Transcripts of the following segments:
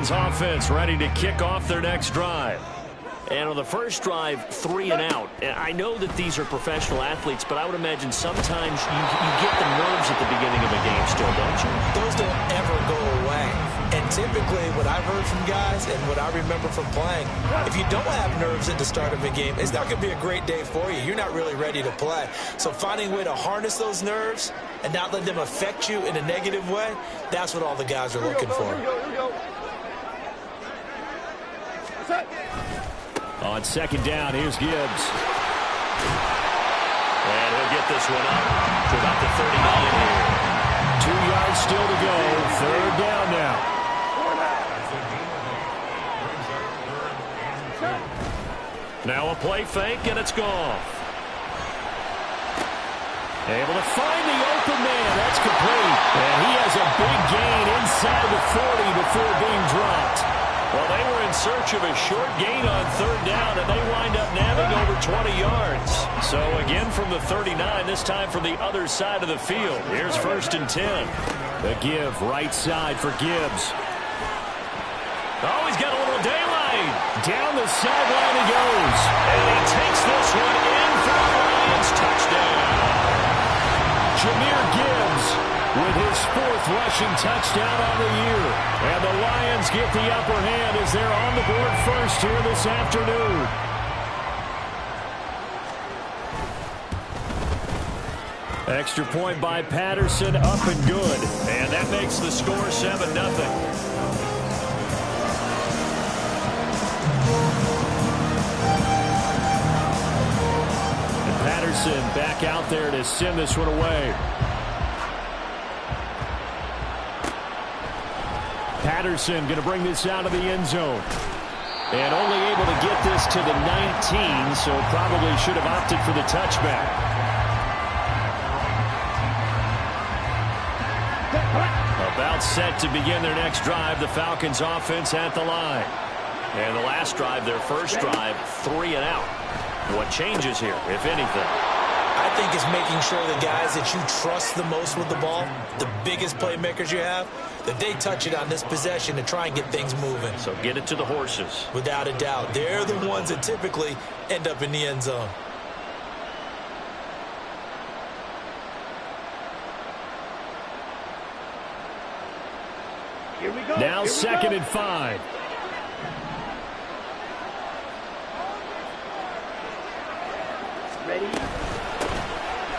Falcons offense ready to kick off their next drive. And on the first drive, 3 and out. And I know that these are professional athletes, but I would imagine sometimes you get the nerves at the beginning of a game still, don't you? Those don't ever go away. And typically, what I've heard from guys and what I remember from playing, if you don't have nerves at the start of a game, it's not going to be a great day for you. You're not really ready to play. So finding a way to harness those nerves and not let them affect you in a negative way, that's what all the guys are looking for. On second down, here's Gibbs. And he'll get this one up to about the 39 here. 2 yards still to go. Third down now. Now a play fake, and it's gone. Able to find the open man. That's complete. And he has a big gain inside the 40 before being dropped. Well, they were in search of a short gain on third down, and they wind up nabbing over 20 yards. So again from the 39, this time from the other side of the field. Here's 1st and 10. The give right side for Gibbs. Oh, he's got a little daylight. Down the sideline he goes. And he takes this one in for the Lions touchdown. Jahmyr Gibbs with his 4th rushing touchdown on the year. And the Lions get the upper hand as they're on the board first here this afternoon. Extra point by Patterson, up and good. And that makes the score 7-0. Patterson back out there to send this one away. Patterson going to bring this out of the end zone. And only able to get this to the 19, so probably should have opted for the touchback. About set to begin their next drive, the Falcons offense at the line. And the last drive, their first drive, 3 and out. What changes here, if anything? I think it's making sure the guys that you trust the most with the ball, the biggest playmakers you have, that they touch it on this possession to try and get things moving. So get it to the horses. Without a doubt. They're the ones that typically end up in the end zone. Here we go. Now 2nd and 5. Ready?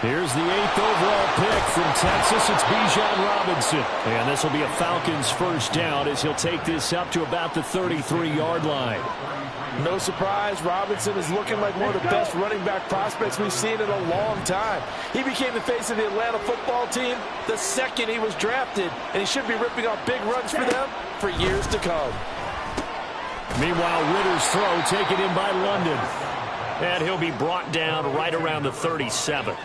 Here's the 8th overall pick from Texas. It's Bijan Robinson. And this will be a Falcons first down as he'll take this up to about the 33-yard line. No surprise, Robinson is looking like one of the best running back prospects we've seen in a long time. He became the face of the Atlanta football team the second he was drafted, and he should be ripping off big runs for them for years to come. Meanwhile, Ritter's throw taken in by London. And he'll be brought down right around the 37.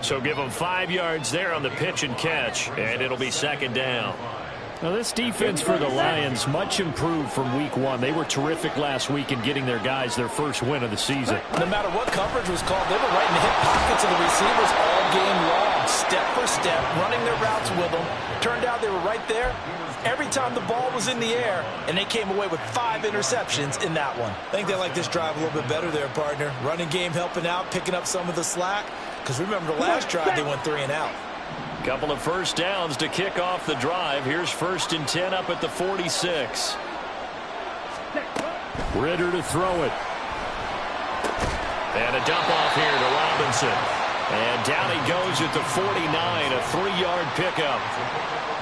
So give him 5 yards there on the pitch and catch, and it'll be 2nd down. Now this defense for the Lions, much improved from week 1. They were terrific last week in getting their guys their first win of the season. No matter what coverage was called, they were right in the hip pockets of the receivers all game long, step for step, running their routes with them. Turned out they were right there every time the ball was in the air, and they came away with 5 interceptions in that one. I think they like this drive a little bit better there, partner. Running game helping out, picking up some of the slack. Because remember, the last drive they went 3 and out. Couple of first downs to kick off the drive. Here's 1st and 10 up at the 46. Ritter to throw it. And a dump off here to Robinson. And down he goes at the 49, a 3-yard pickup.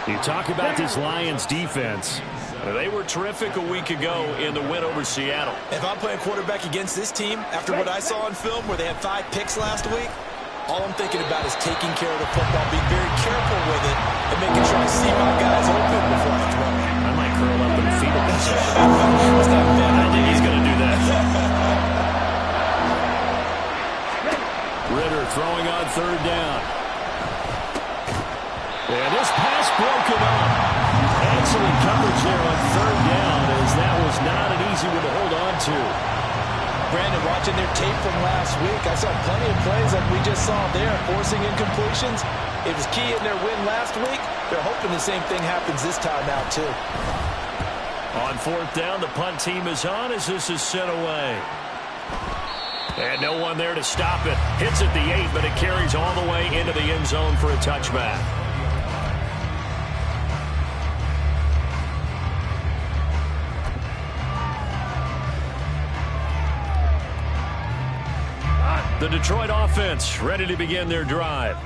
You talk about this Lions defense. They were terrific a week ago in the win over Seattle. If I'm playing quarterback against this team, after what I saw on film where they had 5 picks last week, all I'm thinking about is taking care of the football, being very careful with it, and making sure I see my guys open before I throw it. I might curl up in the fetal position. It's not bad. I think he's going to do that. Ritter throwing on 3rd down. And this pass broken up. Excellent coverage there on 3rd down, as that was not an easy one to hold on to. Brandon, watching their tape from last week, I saw plenty of plays like we just saw there, forcing incompletions. It was key in their win last week. They're hoping the same thing happens this time out, too. On fourth down, the punt team is on as this is sent away. And no one there to stop it. Hits at the 8, but it carries all the way into the end zone for a touchback. The Detroit offense ready to begin their drive.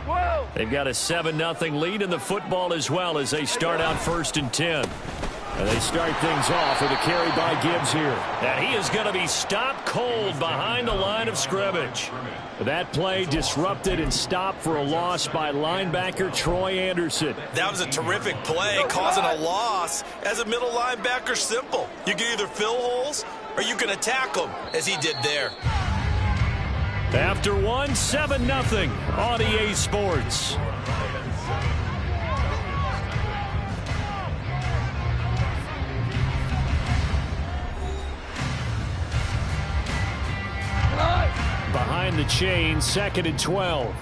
They've got a 7-0 lead in the football as well as they start out 1st and 10. And they start things off with a carry by Gibbs here. And he is going to be stopped cold behind the line of scrimmage. That play disrupted and stopped for a loss by linebacker Troy Anderson. That was a terrific play, causing a loss. As a middle linebacker, simple. You can either fill holes or you can attack them, as he did there. After one, 7-0 on EA Sports. Behind the chain, 2nd and 12.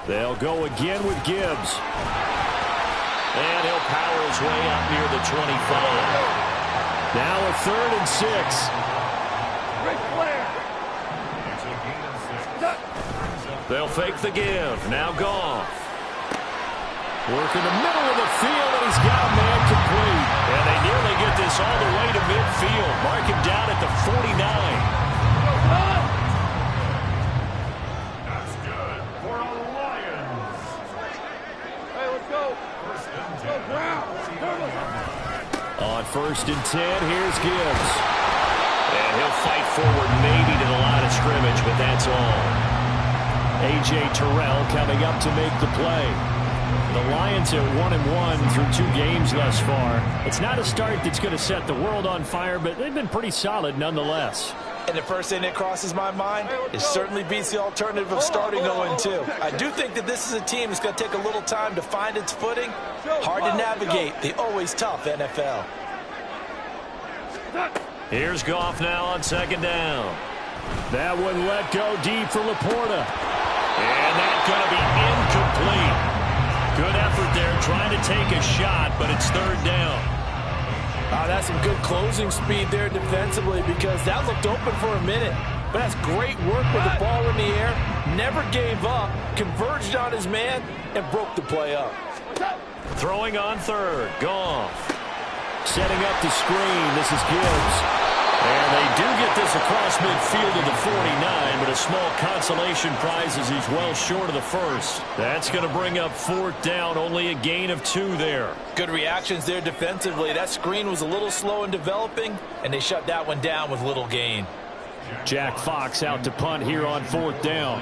They'll go again with Gibbs. And he'll power his way out near the 25. Now a 3rd and 6. They'll fake the give. Now Goff. Work in the middle of the field, and he's got a man complete. And they nearly get this all the way to midfield. Mark him down at the 49. That's good for the Lions. Hey, let's go. On 1st and 10, here's Gibbs. And he'll fight forward maybe to the line of scrimmage, but that's all. A.J. Terrell coming up to make the play. The Lions are 1-1 through 2 games thus far. It's not a start that's going to set the world on fire, but they've been pretty solid nonetheless. And the first thing that crosses my mind is certainly beats the alternative of starting 0-2. I do think that this is a team that's going to take a little time to find its footing. Hard to navigate the always tough NFL. Here's Goff now on 2nd down. That one let go deep for Laporta. And that's going to be incomplete. Good effort there trying to take a shot, but it's 3rd down. That's some good closing speed there defensively because that looked open for a minute. But that's great work with the ball in the air. Never gave up, converged on his man, and broke the play up. Throwing on 3rd, Goff. Setting up the screen, this is Gibbs. And they do get this across midfield to the 49, but a small consolation prize as he's well short of the 1st. That's going to bring up 4th down, only a gain of 2 there. Good reactions there defensively. That screen was a little slow in developing, and they shut that one down with little gain. Jack Fox out to punt here on 4th down.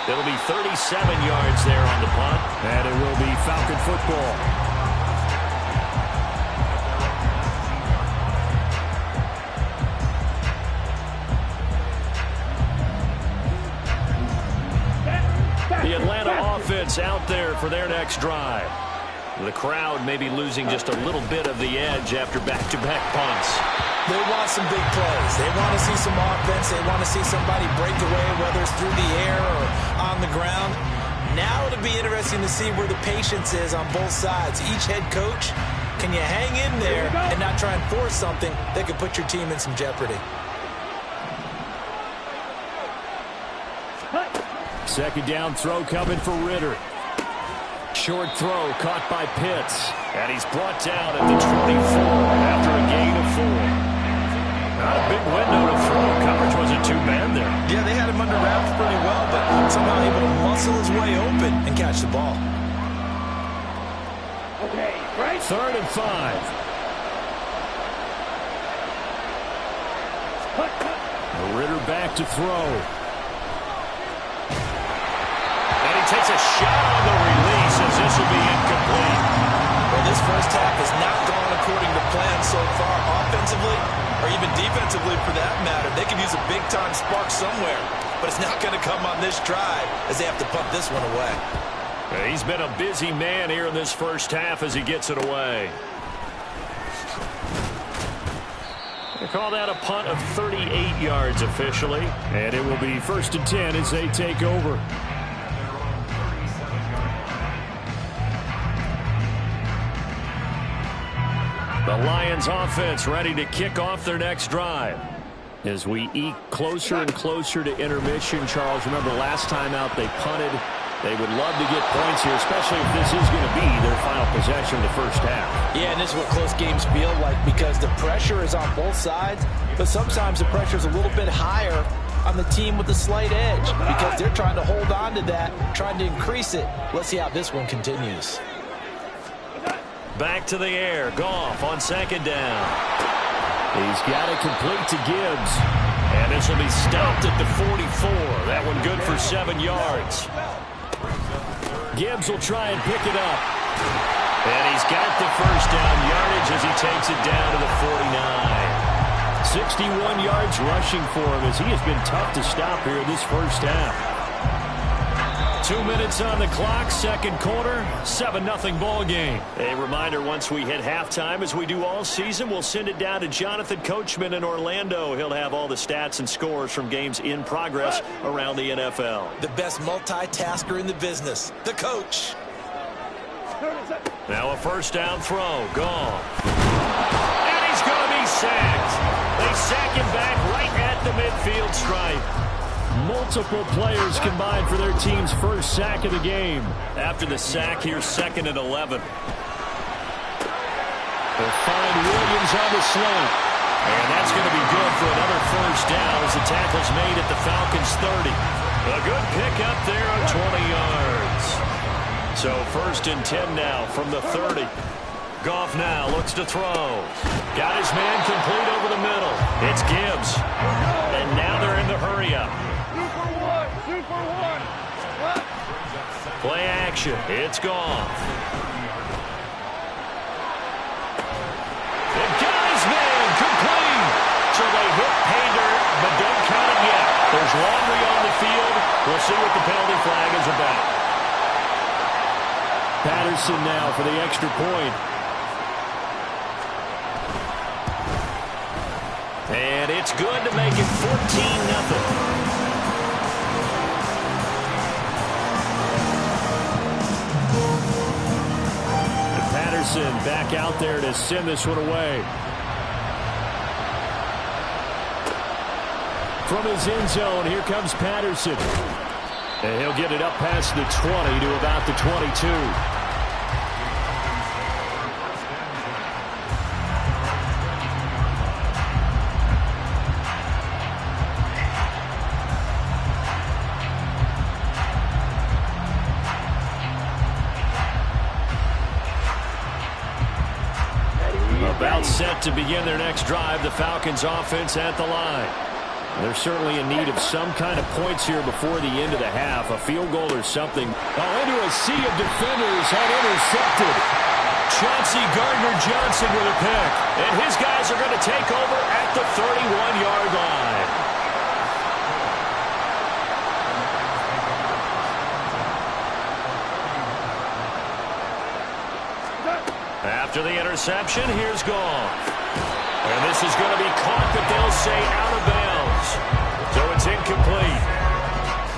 It'll be 37 yards there on the punt, and it will be Falcon football. The Atlanta offense out there for their next drive. The crowd may be losing just a little bit of the edge after back-to-back punts. They want some big plays. They want to see some offense. They want to see somebody break away, whether it's through the air or on the ground. Now it'll be interesting to see where the patience is on both sides. Each head coach, can you hang in there and not try and force something that could put your team in some jeopardy? 2nd down throw coming for Ritter. Short throw caught by Pitts. And he's brought down at the 24 after a gain of 4. Not a big window to throw. Coverage wasn't too bad there. Yeah, they had him under wraps pretty well, but somehow able to muscle his way open and catch the ball. Okay, right. 3rd and 5. Ritter back to throw. And he takes a shot on the release as this will be incomplete. Well, this first half has not gone according to plan so far offensively or even defensively for that matter. They could use a big-time spark somewhere, but it's not going to come on this drive as they have to punt this one away. He's been a busy man here in this first half as he gets it away. They call that a punt of 38 yards officially. And it will be 1st and 10 as they take over. The Lions offense ready to kick off their next drive. As we eke closer and closer to intermission, Charles, remember last time out they punted. They would love to get points here, especially if this is going to be their final possession of the first half. Yeah, and this is what close games feel like because the pressure is on both sides, but sometimes the pressure is a little bit higher on the team with the slight edge because they're trying to hold on to that, trying to increase it. Let's see how this one continues. Back to the air. Goff on 2nd down. He's got it complete to Gibbs. And this will be stopped at the 44. That one good for 7 yards. Gibbs will try and pick it up. And he's got the first down yardage as he takes it down to the 49. 61 yards rushing for him as he has been tough to stop here in this first half. 2 minutes on the clock, second quarter, 7-0 ball game. A reminder, once we hit halftime, as we do all season, we'll send it down to Jonathan Coachman in Orlando. He'll have all the stats and scores from games in progress around the NFL. The best multitasker in the business, the coach. Now a first down throw, gone. And he's going to be sacked. They sack him back right at the midfield stripe. Multiple players combined for their team's first sack of the game. After the sack, here's 2nd and 11. They'll find Williams on the slant. And that's going to be good for another first down as the tackle's made at the Falcons' 30. A good pickup there on 20 yards. So 1st and 10 now from the 30. Goff now looks to throw. Got his man complete over the middle. It's Gibbs. And now they're in the hurry-up. Play action. It's Goff. And got his man complete. So they hit pay dirt, but don't count it yet. There's laundry on the field. We'll see what the penalty flag is about. Patterson now for the extra point. And it's good to make it 14-0. Patterson back out there to send this one away. From his end zone, here comes Patterson. And he'll get it up past the 20 to about the 22. About set to begin their next drive, the Falcons offense at the line. They're certainly in need of some kind of points here before the end of the half. A field goal or something. Into a sea of defenders had intercepted. Chauncey Gardner-Johnson with a pick. And his guys are going to take over at the 31-yard line. After the interception, here's Goff. And this is going to be caught, but they'll say out of bounds. So it's incomplete.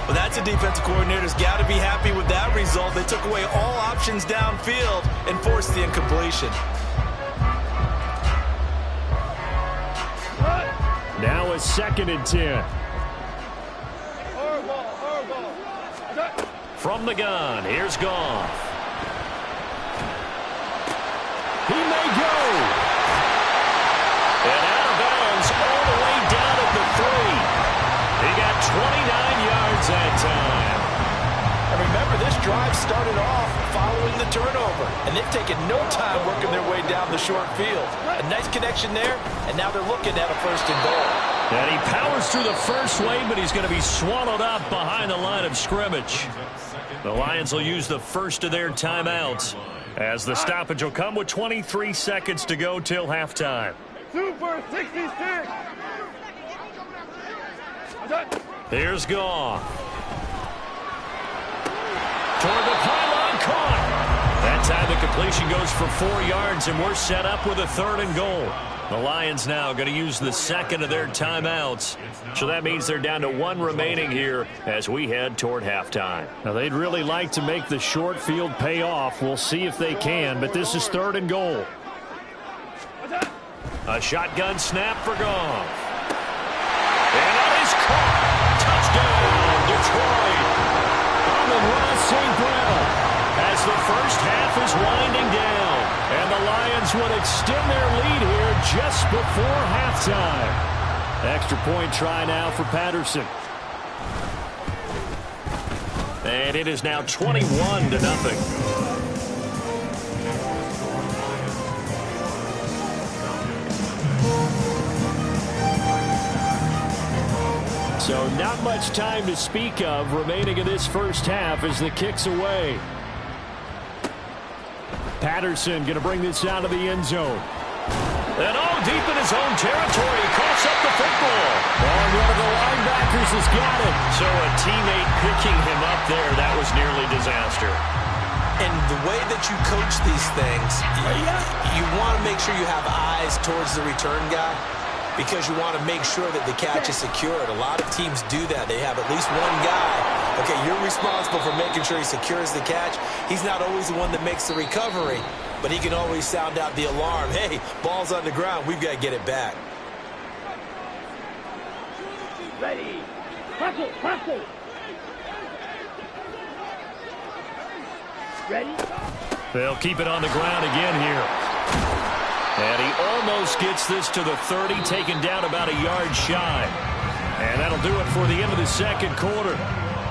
Well, that's a defensive coordinator's got to be happy with that result. They took away all options downfield and forced the incompletion. Now a 2nd and 10. From the gun, here's Goff. He may go. And out of bounds all the way down at the 3. He got 29 yards that time. And remember, this drive started off following the turnover. And they've taken no time working their way down the short field. A nice connection there, and now they're looking at a 1st and goal. And he powers through the first wave, but he's going to be swallowed up behind the line of scrimmage. The Lions will use the first of their timeouts, as the stoppage will come with 23 seconds to go till halftime. Super 66. Here's Goff. Toward the pylon. That time the completion goes for 4 yards, and we're set up with a 3rd and goal. The Lions now going to use the second of their timeouts. So that means they're down to 1 remaining here as we head toward halftime. Now, they'd really like to make the short field pay off. We'll see if they can, but this is 3rd and goal. A shotgun snap for Goff. And that is caught. Touchdown, Detroit. Ross St. Brown. As the first half is winding down. And the Lions would extend their lead here just before halftime. Extra point try now for Patterson. And it is now 21-0. So not much time to speak of remaining in this first half as the kick's away. Patterson going to bring this out of the end zone. And all deep in his own territory, coughs up the football. And one of the linebackers has got it. So a teammate picking him up there, that was nearly disaster. And the way that you coach these things, you want to make sure you have eyes towards the return guy, because you want to make sure that the catch is secured. A lot of teams do that. They have at least one guy. Okay, you're responsible for making sure he secures the catch. He's not always the one that makes the recovery, but he can always sound out the alarm. Hey, ball's on the ground. We've got to get it back. Ready. Hustle. Ready. They'll keep it on the ground again here. And he almost gets this to the 30, taken down about a yard shy. And that'll do it for the end of the second quarter.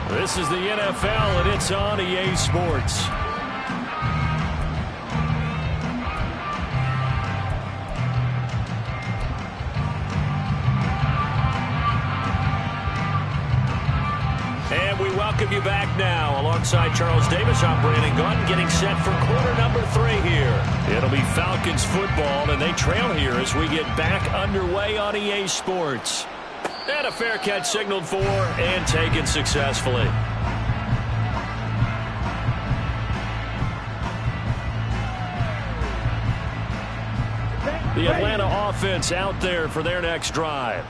This is the NFL, and it's on EA Sports. And we welcome you back now. Alongside Charles Davis, I'm Brandon Gaudin, getting set for quarter number 3 here. It'll be Falcons football, and they trail here as we get back underway on EA Sports. And a fair catch signaled for and taken successfully. The Atlanta offense out there for their next drive.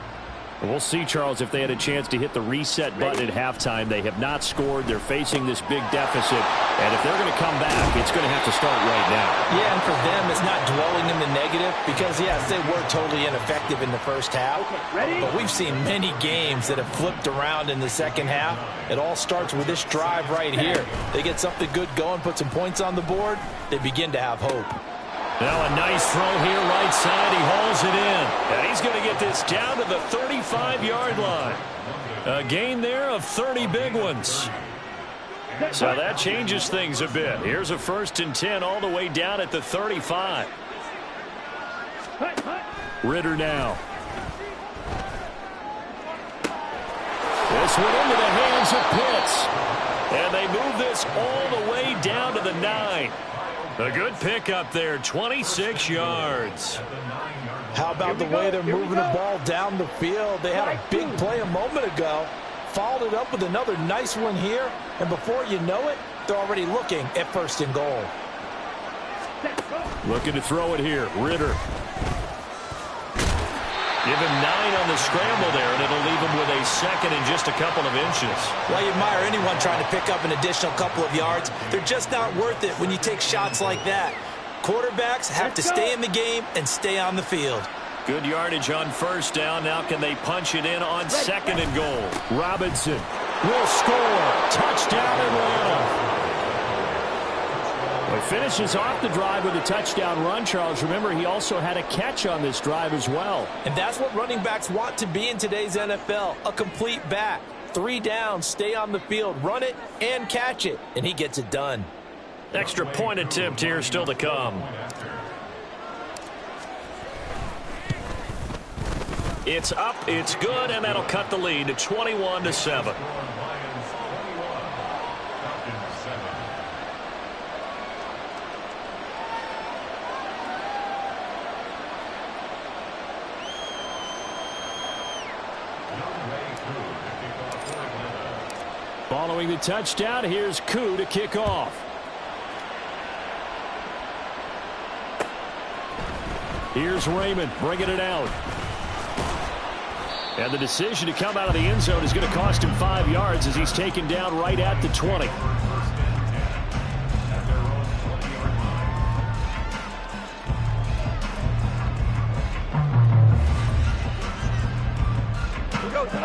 We'll see, Charles, if they had a chance to hit the reset button at halftime. They have not scored. They're facing this big deficit. And if they're going to come back, it's going to have to start right now. Yeah, and for them, it's not dwelling in the negative because, yes, they were totally ineffective in the first half. But we've seen many games that have flipped around in the second half. It all starts with this drive right here. They get something good going, put some points on the board, they begin to have hope. Now a nice throw here right side. He hauls it in. And he's going to get this down to the 35-yard line. A gain there of 30 big ones. So that changes things a bit. Here's a 1st and 10 all the way down at the 35. Ritter now. This one into the hands of Pitts. And they move this all the way down to the 9. A good pickup there, 26 yards. How about the way they're moving the ball down the field? They had a big play a moment ago, followed it up with another nice one here, and before you know it, they're already looking at 1st and goal. Looking to throw it here, Ritter. Give him 9 on the scramble there, and it'll leave him with a 2nd and just a couple of inches. Well, you admire anyone trying to pick up an additional couple of yards. They're just not worth it when you take shots like that. Quarterbacks have to stay in the game and stay on the field. Good yardage on 1st down. Now can they punch it in on 2nd and goal? Robinson will score. Touchdown, Atlanta. He finishes off the drive with a touchdown run, Charles. Remember, he also had a catch on this drive as well. And that's what running backs want to be in today's NFL, a complete back. 3 downs, stay on the field, run it, and catch it. And he gets it done. Extra point attempt here still to come. It's up, it's good, and that'll cut the lead to 21-7. Following the touchdown, here's Koo to kick off. Here's Raymond bringing it out. And the decision to come out of the end zone is going to cost him 5 yards as he's taken down right at the 20.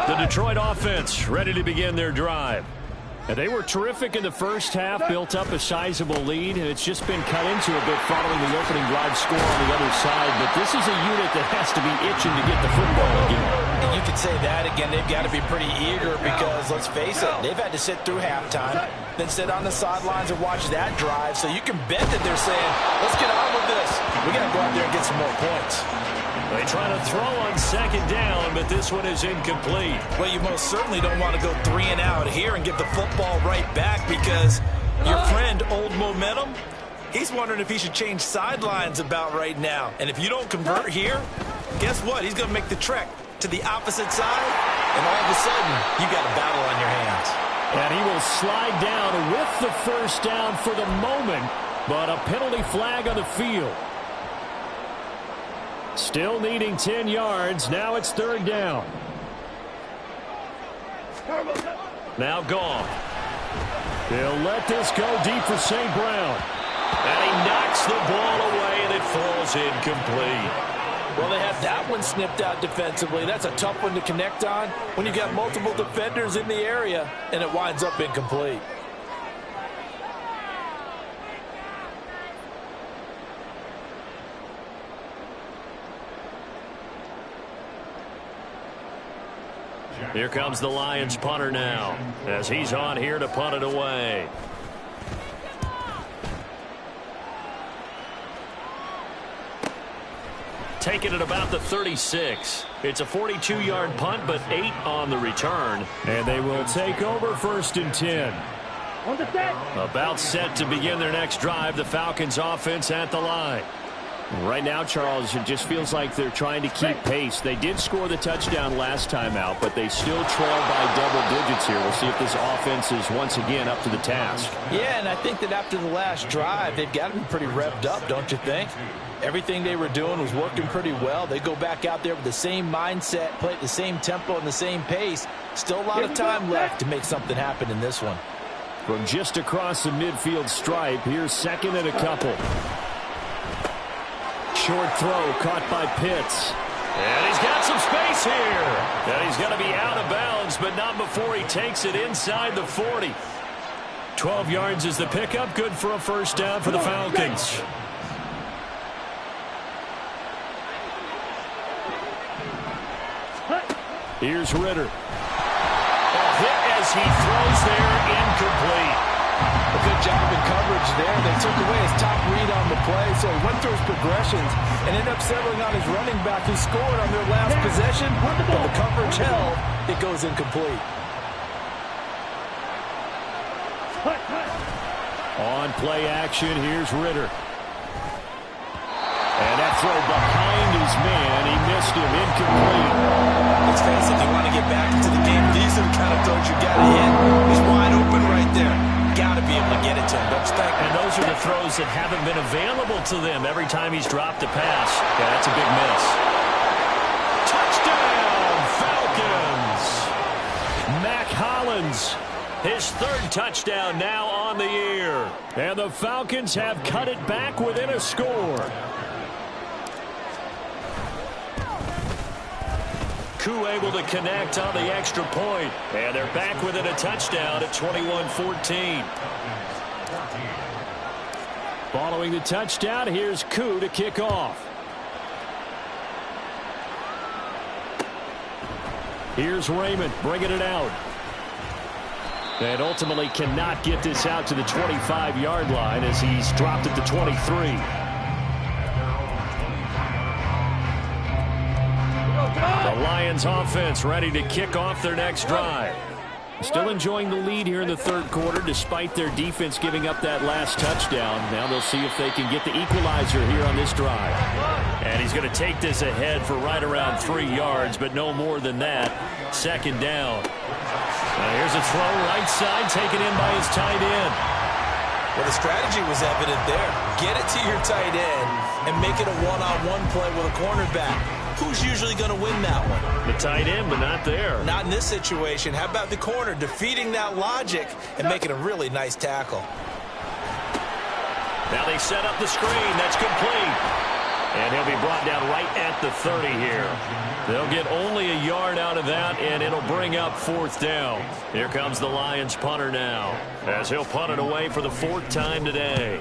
The Detroit offense ready to begin their drive. And they were terrific in the first half, built up a sizable lead, and it's just been cut into a bit following the opening drive score on the other side. But this is a unit that has to be itching to get the football again. And you could say that again. They've got to be pretty eager because, let's face it, they've had to sit through halftime, then sit on the sidelines and watch that drive. So you can bet that they're saying, let's get on with this. We got to go out there and get some more points. They try to throw on second down, but this one is incomplete. Well, you most certainly don't want to go 3 and out here and get the football right back because your friend, Old Momentum, he's wondering if he should change sidelines about right now. And if you don't convert here, guess what? He's going to make the trek to the opposite side, and all of a sudden, you got a battle on your hands. And he will slide down with the first down for the moment, but a penalty flag on the field. Still needing 10 yards. Now it's 3rd down. Now gone. He'll let this go deep for St. Brown. And he knocks the ball away, and it falls incomplete. Well, they have that one snipped out defensively. That's a tough one to connect on when you got multiple defenders in the area, and it winds up incomplete. Here comes the Lions punter now as he's on here to punt it away. Taking it about the 36. It's a 42-yard punt, but 8 on the return. And they will take over 1st and 10. About set to begin their next drive. The Falcons offense at the line. Right now, Charles, it just feels like they're trying to keep pace. They did score the touchdown last time out, but they still trail by double digits here. We'll see if this offense is once again up to the task. Yeah, and I think that after the last drive, they've got to be pretty revved up, don't you think? Everything they were doing was working pretty well. They go back out there with the same mindset, play at the same tempo and the same pace. Still a lot of time left to make something happen in this one. From just across the midfield stripe, here's 2nd and a couple. Short throw caught by Pitts. And he's got some space here. And he's going to be out of bounds, but not before he takes it inside the 40. 12 yards is the pickup. Good for a 1st down for the Falcons. Here's Ritter. A hit as he throws there, incomplete. A good job in coverage there. They took away his top read on the play, so he went through his progressions and ended up settling on his running back who scored on their last possession, but the coverage held. It goes incomplete. On play action, here's Ritter. And that throw behind his man, he missed him, incomplete. Let's face it, you want to get back into the game. These are the kind of throws you got to hit. He's wide open right there. Got to be able to get it to him, don't you think? And those are the throws that haven't been available to them every time he's dropped a pass. Yeah, that's a big miss. Touchdown, Falcons! Mac Hollins, his 3rd touchdown now on the year. And the Falcons have cut it back within a score. Koo able to connect on the extra point. And they're back within a touchdown at 21-14. Following the touchdown, here's Koo to kick off. Here's Raymond bringing it out. And ultimately cannot get this out to the 25-yard line as he's dropped at the 23. The Lions offense ready to kick off their next drive. Still enjoying the lead here in the 3rd quarter despite their defense giving up that last touchdown. Now they'll see if they can get the equalizer here on this drive. And he's going to take this ahead for right around 3 yards, but no more than that. 2nd down. Here's a throw right side taken in by his tight end. Well, the strategy was evident there. Get it to your tight end and make it a one-on-one play with a cornerback. Who's usually going to win that one? The tight end, but not there. Not in this situation. How about the corner defeating that logic and making a really nice tackle? Now they set up the screen. That's complete. And he'll be brought down right at the 30 here. They'll get only a yard out of that, and it'll bring up 4th down. Here comes the Lions punter now, as he'll punt it away for the 4th time today.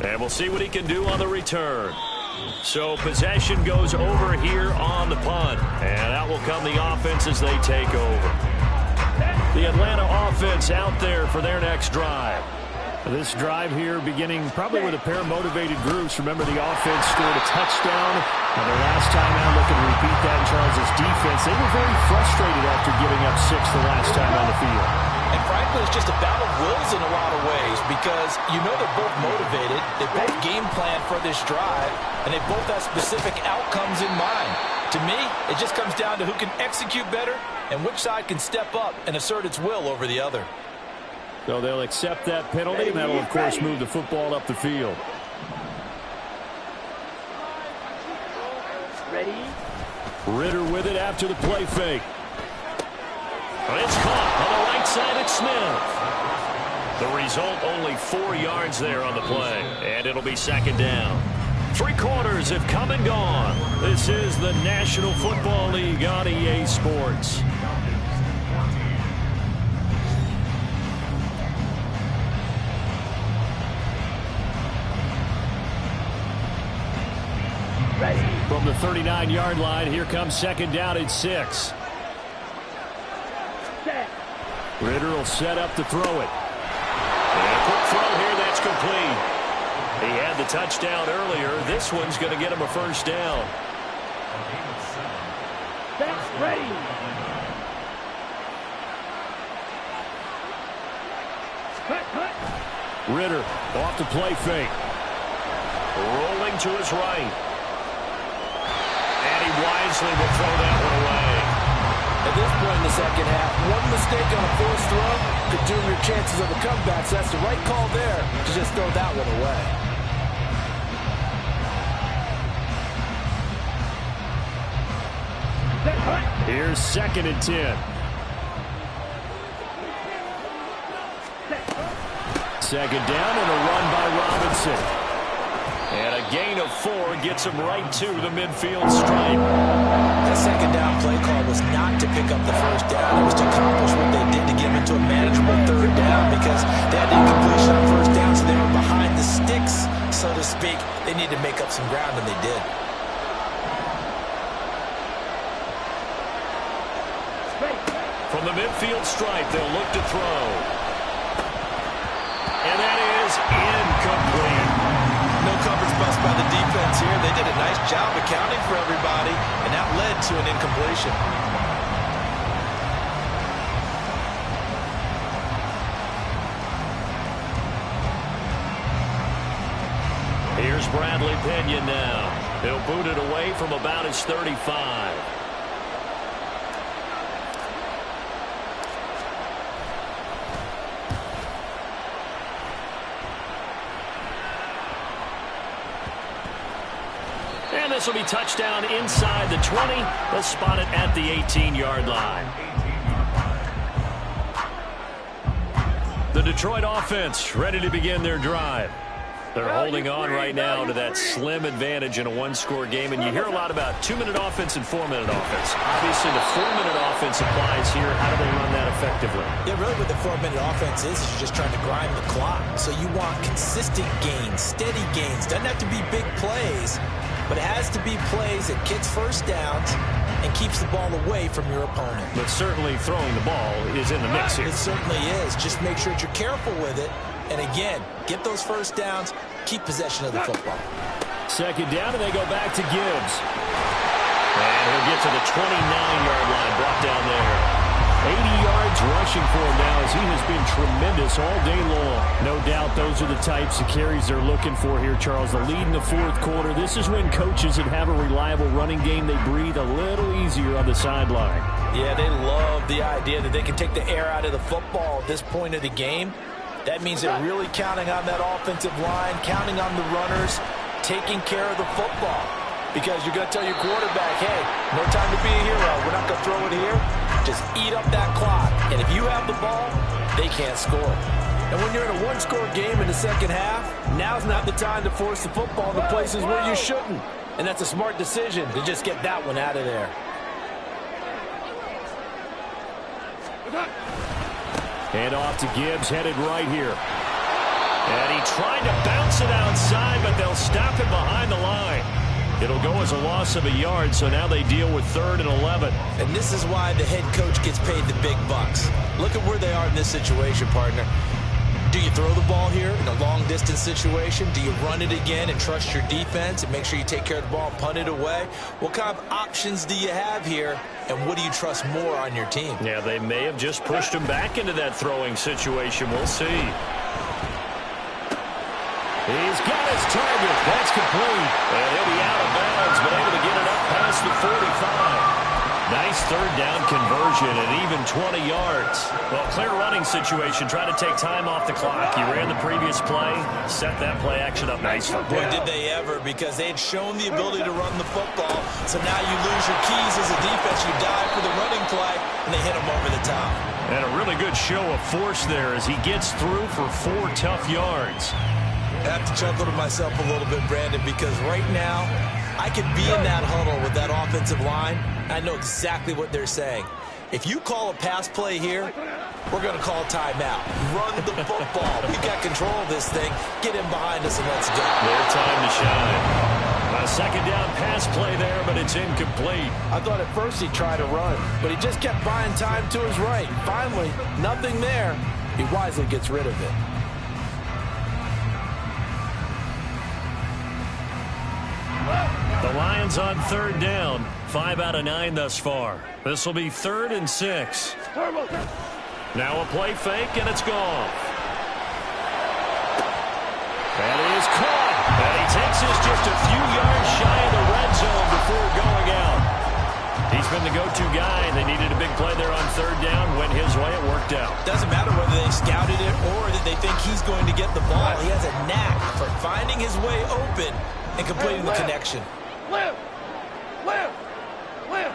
And we'll see what he can do on the return. So possession goes over here on the punt. And out will come the offense as they take over. The Atlanta offense out there for their next drive. This drive here beginning probably with a pair of motivated groups. Remember, the offense scored a touchdown. And the last time out, looking to repeat that in Charles' defense. They were very frustrated after giving up 6 the last time on the field. And frankly, it's just a battle of wills in a lot of ways because you know they're both motivated. They both game plan for this drive, and they both have specific outcomes in mind. To me, it just comes down to who can execute better and which side can step up and assert its will over the other. So they'll accept that penalty, and that'll, of course, move the football up the field. Ready? Ritter with it after the play fake. It's caught on the right side at Smith. The result, only 4 yards there on the play, and it'll be 2nd down. 3 quarters have come and gone. This is the National Football League on EA Sports. Ready? From the 39-yard line, here comes 2nd down at 6. Set. Ritter will set up to throw it. And a quick throw here, that's complete. He had the touchdown earlier. This one's going to get him a 1st down. Set. Ready? Cut. Ritter off the play fake. Rolling to his right. And he wisely will throw that one away. At this point in the second half, one mistake on a forced throw could doom your chances of a comeback. So that's the right call there to just throw that one away. Here's 2nd and 10. 2nd down and a run by Robinson. And a gain of 4 gets him right to the midfield stripe. That 2nd down play call was not to pick up the 1st down. It was to accomplish what they did to get him into a manageable 3rd down because they had incompletion on 1st down, so they were behind the sticks, so to speak. They needed to make up some ground, and they did. From the midfield stripe, they'll look to throw. And that is incomplete. No coverage bust by the defense here. They did a nice job accounting for everybody, and that led to an incompletion. Here's Bradley Pinion now. He'll boot it away from about his 35. And this will be touchdown inside the 20. They'll spot it at the 18-yard line. The Detroit offense ready to begin their drive. They're holding on right now to that slim advantage in a one-score game, and you hear a lot about 2-minute offense and 4-minute offense. Obviously, the 4-minute offense applies here. How do they run that effectively? Yeah, really what the 4-minute offense is you're just trying to grind the clock. So you want consistent gains, steady gains. Doesn't have to be big plays, but it has to be plays that gets 1st downs and keeps the ball away from your opponent. But certainly throwing the ball is in the mix here. It certainly is. Just make sure that you're careful with it. And again, get those 1st downs, keep possession of the football. 2nd down, and they go back to Gibbs. And he'll get to the 29-yard line, brought down there. 80 yards rushing for him now as he has been tremendous all day long. No doubt those are the types of carries they're looking for here, Charles. The lead in the 4th quarter. This is when coaches that have a reliable running game, they breathe a little easier on the sideline. Yeah, they love the idea that they can take the air out of the football at this point of the game. That means they're really counting on that offensive line, counting on the runners, taking care of the football. Because you're going to tell your quarterback, hey, no time to be a hero. We're not going to throw it here. Just eat up that clock. And if you have the ball, they can't score. And when you're in a one-score game in the second half, now's not the time to force the football in the places where you shouldn't. And that's a smart decision to just get that one out of there. Hand off to Gibbs, headed right here. And he tried to bounce it outside, but they'll stop it behind the line. It'll go as a loss of a yard, so now they deal with 3rd and 11. And this is why the head coach gets paid the big bucks. Look at where they are in this situation, partner. Do you throw the ball here in a long-distance situation? Do you run it again and trust your defense and make sure you take care of the ball and punt it away? What kind of options do you have here, and what do you trust more on your team? Yeah, they may have just pushed him back into that throwing situation. We'll see. He's got his target. That's complete. And he'll be out of bounds, but able to get it up past the 45. Nice 3rd down conversion and even 20 yards. Well, clear running situation. Trying to take time off the clock. He ran the previous play, set that play action up nicely. Boy, did they ever, because they had shown the ability to run the football. So now you lose your keys as a defense. You dive for the running play, and they hit him over the top. And a really good show of force there as he gets through for 4 tough yards. I have to chuckle to myself a little bit, Brandon, because right now I could be in that huddle with that offensive line. I know exactly what they're saying. If you call a pass play here, we're going to call timeout. Run the football. We've got control of this thing. Get in behind us and let's go. Their time to shine. A 2nd down pass play there, but it's incomplete. I thought at first he'd try to run, but he just kept buying time to his right. Finally, nothing there. He wisely gets rid of it. The Lions on 3rd down. 5 out of 9 thus far. This will be 3rd and 6. Now a play fake, and it's gone. That is caught. And he takes this just a few yards shy of the red zone before going out. He's been the go-to guy. They needed a big play there on 3rd down. Went his way. It worked out. Doesn't matter whether they scouted it or that they think he's going to get the ball. He has a knack for finding his way open and completing the connection. Live! Live! Live!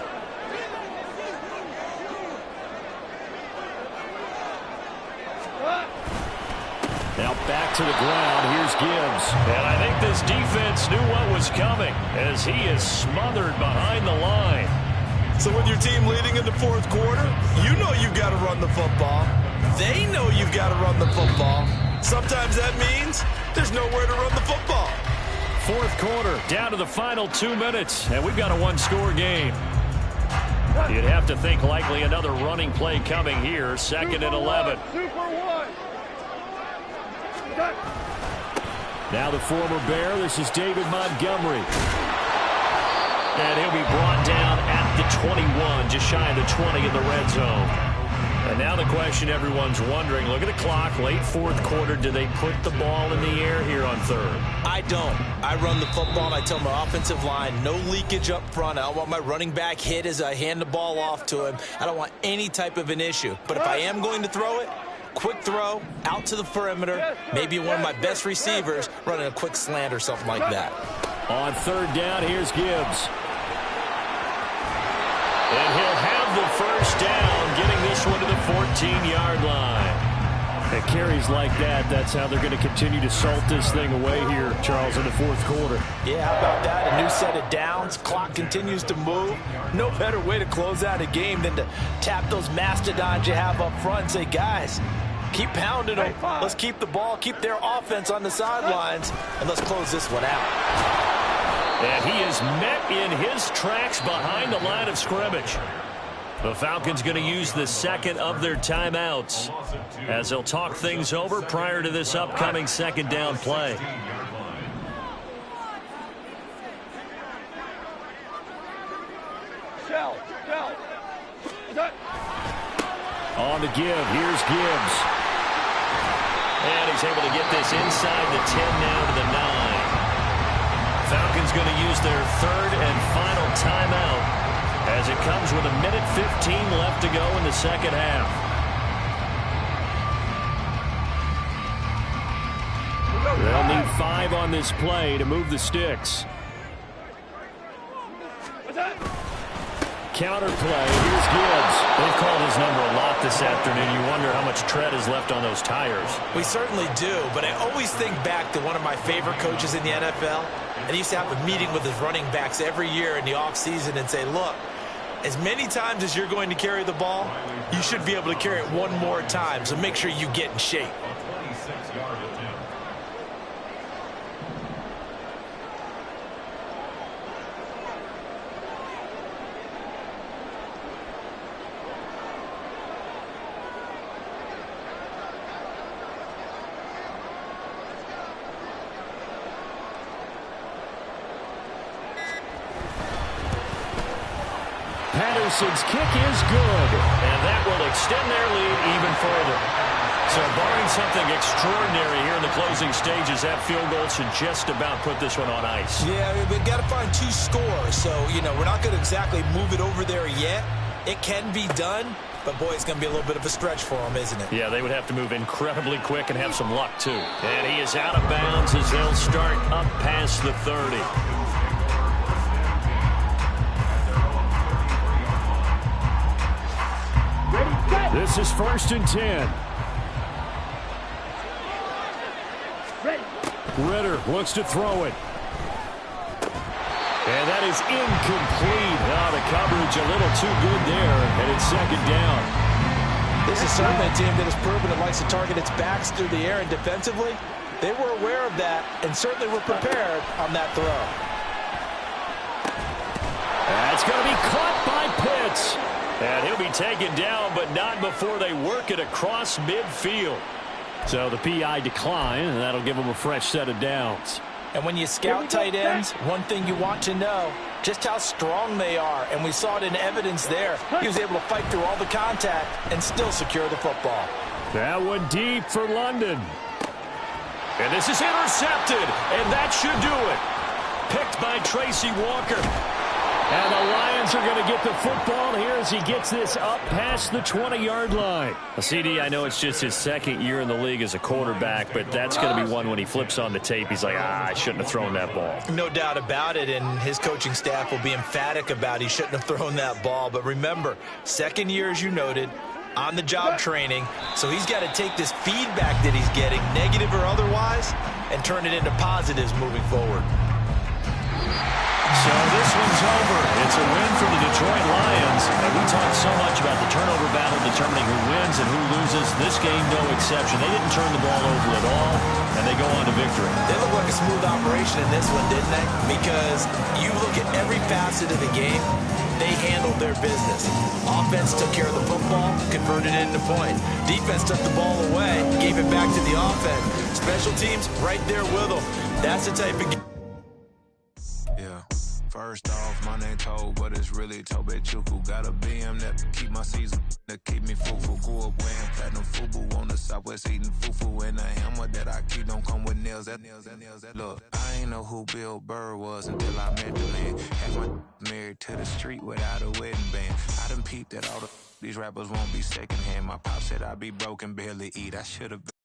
Now back to the ground. Here's Gibbs. And I think this defense knew what was coming as he is smothered behind the line. So with your team leading in the 4th quarter, you know you've got to run the football. They know you've got to run the football. Sometimes that means there's nowhere to run the football. 4th quarter, down to the final 2 minutes, and we've got a 1-score game. You'd have to think likely another running play coming here, 2nd and 11. 2 for 1. Now the former Bear, this is David Montgomery. And he'll be brought down at the 21, just shy of the 20 in the red zone. And now the question everyone's wondering, look at the clock, late 4th quarter, do they put the ball in the air here on 3rd? I don't. I run the football, and I tell my offensive line, no leakage up front. I don't want my running back hit as I hand the ball off to him. I don't want any type of an issue. But if I am going to throw it, quick throw, out to the perimeter, maybe one of my best receivers running a quick slant or something like that. On 3rd down, here's Gibbs. And he'll have the 1st down, getting this one to the 14-yard line. At carries like that, that's how they're going to continue to salt this thing away here, Charles, in the 4th quarter. Yeah, how about that? A new set of downs. Clock continues to move. No better way to close out a game than to tap those mastodons you have up front and say, guys, keep pounding them. Let's keep the ball, keep their offense on the sidelines, and let's close this one out. And he is met in his tracks behind the line of scrimmage. The Falcons going to use the 2nd of their timeouts as they'll talk things over prior to this upcoming 2nd down play. On the give, here's Gibbs. And he's able to get this inside the 10 now to the 9. Falcons going to use their 3rd and final timeout as it comes with 1:15 left to go in the 2nd half. They'll need 5 on this play to move the sticks. Counter play. Here's Gibbs. They've called his number a lot this afternoon. You wonder how much tread is left on those tires. We certainly do, but I always think back to one of my favorite coaches in the NFL. And he used to have a meeting with his running backs every year in the offseason and say, look, as many times as you're going to carry the ball, you should be able to carry it one more time, so make sure you get in shape. Patterson's kick is good, and that will extend their lead even further. So barring something extraordinary here in the closing stages, that field goal should just about put this one on ice. Yeah, we've got to find 2 scores, so, we're not going to exactly move it over there yet. It can be done, but, boy, it's going to be a little bit of a stretch for them, isn't it? Yeah, they would have to move incredibly quick and have some luck, too. And he is out of bounds as they'll start up past the 30. This is 1st and 10. Ritter looks to throw it. And that is incomplete. The coverage a little too good there, and it's 2nd down. This is certainly a team that has proven it likes to target its backs through the air, and defensively, they were aware of that and certainly were prepared on that throw. That's going to be caught by Pitts. And he'll be taken down, but not before they work it across midfield. So the PI decline, and that'll give them a fresh set of downs. And when you scout tight ends, one thing you want to know, just how strong they are. And we saw it in evidence there. He was able to fight through all the contact and still secure the football. That one deep for London. And this is intercepted, and that should do it. Picked by Tracy Walker. And the Lions are going to get the football here as he gets this up past the 20-yard line. CD, I know it's just his 2nd year in the league as a quarterback, but that's going to be one when he flips on the tape. He's like, I shouldn't have thrown that ball. No doubt about it, and his coaching staff will be emphatic about he shouldn't have thrown that ball. But remember, 2nd year, as you noted, on-the-job training, so he's got to take this feedback that he's getting, negative or otherwise, and turn it into positives moving forward. So this one's over. It's a win for the Detroit Lions. And we talked so much about the turnover battle determining who wins and who loses. This game, no exception. They didn't turn the ball over at all, and they go on to victory. They look like a smooth operation in this one, didn't they? Because you look at every facet of the game, they handled their business. Offense took care of the football, converted it into points. Defense took the ball away, gave it back to the offense. Special teams right there with them. That's the type of game. First off, my name Toad, but it's really Tobe Chuku. Got a BM that keep my season, that keep me fufu. Grew up wearing platinum fubu on the Southwest eating fufu. And a hammer that I keep don't come with nails. Look, I ain't know who Bill Burr was until I met the man. Had my married to the street without a wedding band. I done peeped that all these rappers won't be secondhand. My pop said I'd be broken, barely eat. I should have been.